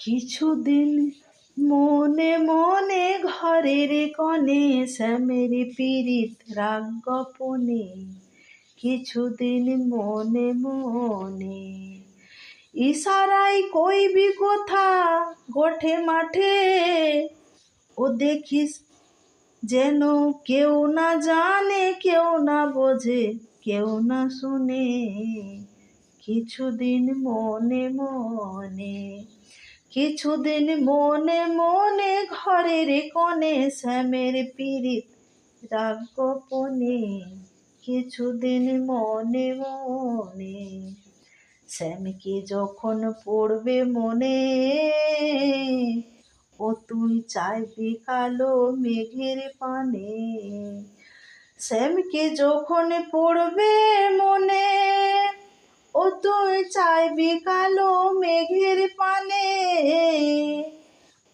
কিছুদিন মনে মনে ঘরের কোণে শ্যামের পীড়িত রাগ গোপনে, কিছুদিন মনে মনে ইশারায় কইবি কথা গোঠে মাঠে, ও দেখিস যেন কেউ না জানে, কেউ না বোঝে, কেউ না শুনে, কিছুদিন মনে মনে, কিছুদিন মনে মনে ঘরের কোণে শ্যামের পীড়িত রাগ গোপনে, কিছুদিন মনে মনে। শ্যামকে যখন পড়বে মনে, ও তুই চাইবি কালো মেঘের পানে, শ্যামকে যখন পড়বে মনে, ও তুই চাইবি কালো মেঘের পানে,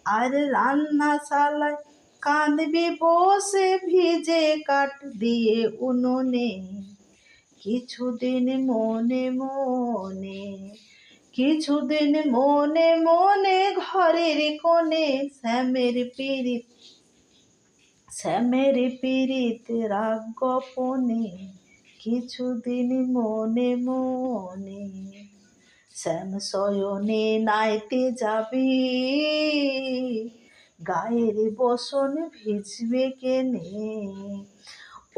আর রান্নাশালায় কাঁদবি বসে ভিজে কাঠ দিয়ে উনুনে, কিছুদিন মনে মনে, কিছুদিন মনে মনে ঘরের কোণে শ্যামের পীড়িত, শ্যামের পীড়িত রাগ গোপনে, কিছুদিন মনে মনে। শ্যাম শয়নে নাইতে যাবি, গায়ের বসন ভিজবে কেনে,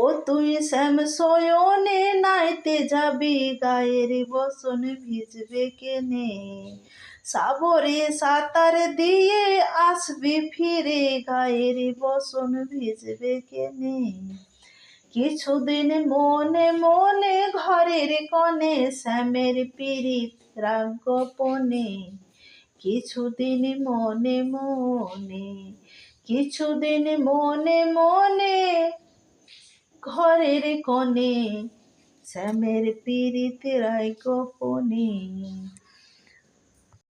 ও তুই শ্যাম শয়নে নাইতে যাবি, গায়ের বসন ভিজবে কেনে, সাগরে সাঁতার দিয়ে আসবি ফিরে, গায়ের বসন ভিজবে কেনে, কিছুদিন মনে মনে ঘরের কোণে শ্যামের পীড়িত রাগ গোপনে, কিছুদিন মনে মনে, কিছুদিন মনে মনে ঘরের কোণে শ্যামের পীড়িত রাগ গোপনে।